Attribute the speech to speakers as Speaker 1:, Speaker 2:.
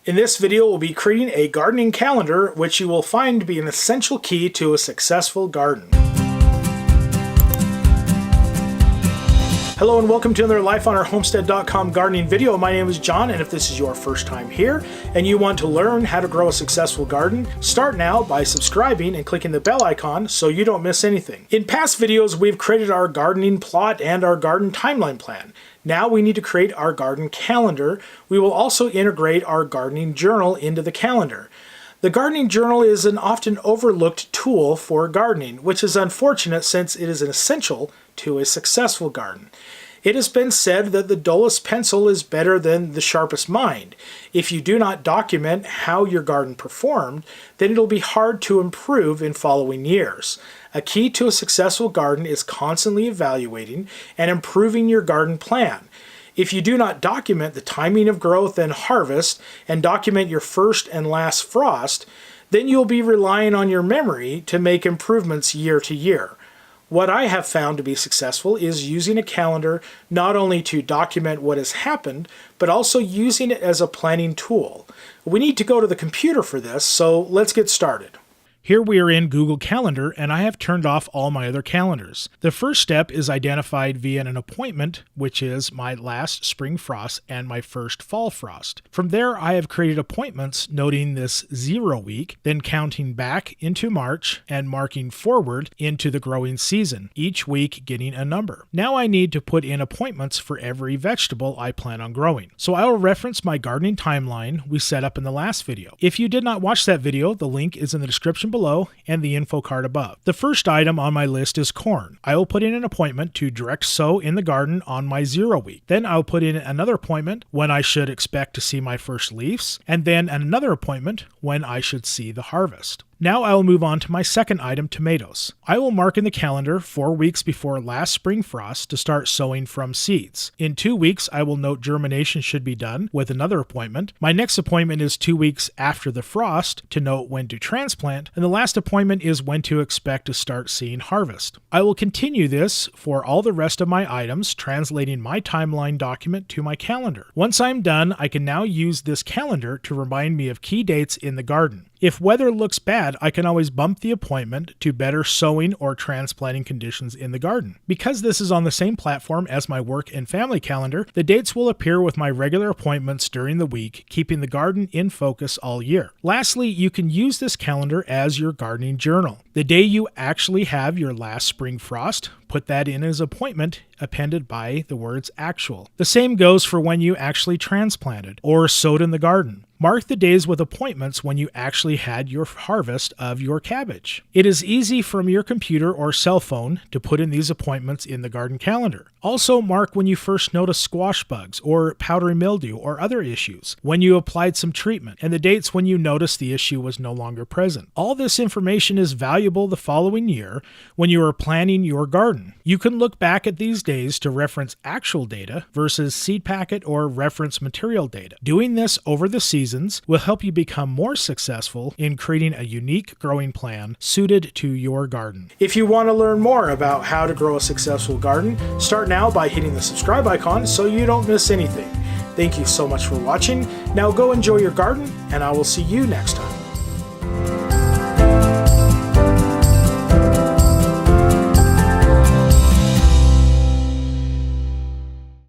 Speaker 1: In this video, we'll be creating a gardening calendar, which you will find to be an essential key to a successful garden. Hello and welcome to another LifeOnOurHomestead.com gardening video. My name is John, and if this is your first time here and you want to learn how to grow a successful garden, start now by subscribing and clicking the bell icon so you don't miss anything. In past videos, we've created our gardening plot and our garden timeline plan. Now we need to create our garden calendar. We will also integrate our gardening journal into the calendar. The gardening journal is an often overlooked tool for gardening, which is unfortunate since it is an essential to a successful garden. It has been said that the dullest pencil is better than the sharpest mind. If you do not document how your garden performed, then it'll be hard to improve in following years. A key to a successful garden is constantly evaluating and improving your garden plan. If you do not document the timing of growth and harvest and document your first and last frost, then you'll be relying on your memory to make improvements year to year. What I have found to be successful is using a calendar not only to document what has happened, but also using it as a planning tool. We need to go to the computer for this, so let's get started. Here we are in Google Calendar, and I have turned off all my other calendars. The first step is identified via an appointment, which is my last spring frost and my first fall frost. From there, I have created appointments noting this 0 week, then counting back into March and marking forward into the growing season, each week getting a number. Now I need to put in appointments for every vegetable I plan on growing. So I will reference my gardening timeline we set up in the last video. If you did not watch that video, the link is in the description below and the info card above. The first item on my list is corn. I will put in an appointment to direct sow in the garden on my 0 week. Then I'll put in another appointment when I should expect to see my first leaves, and then another appointment when I should see the harvest. Now I will move on to my second item, tomatoes. I will mark in the calendar 4 weeks before last spring frost to start sowing from seeds. In 2 weeks, I will note germination should be done with another appointment. My next appointment is 2 weeks after the frost to note when to transplant, and the last appointment is when to expect to start seeing harvest. I will continue this for all the rest of my items, translating my timeline document to my calendar. Once I'm done, I can now use this calendar to remind me of key dates in the garden. If weather looks bad, I can always bump the appointment to better sowing or transplanting conditions in the garden. Because this is on the same platform as my work and family calendar, the dates will appear with my regular appointments during the week, keeping the garden in focus all year. Lastly, you can use this calendar as your gardening journal. The day you actually have your last spring frost, put that in as appointment, appended by the words actual. The same goes for when you actually transplanted or sowed in the garden. Mark the days with appointments when you actually had your harvest of your cabbage. It is easy from your computer or cell phone to put in these appointments in the garden calendar. Also mark when you first noticed squash bugs or powdery mildew or other issues, when you applied some treatment, and the dates when you noticed the issue was no longer present. All this information is valuable the following year when you are planning your garden. You can look back at these days to reference actual data versus seed packet or reference material data. Doing this over the seasons will help you become more successful in creating a unique growing plan suited to your garden. If you want to learn more about how to grow a successful garden, start now by hitting the subscribe icon so you don't miss anything. Thank you so much for watching. Now go enjoy your garden, and I will see you next time.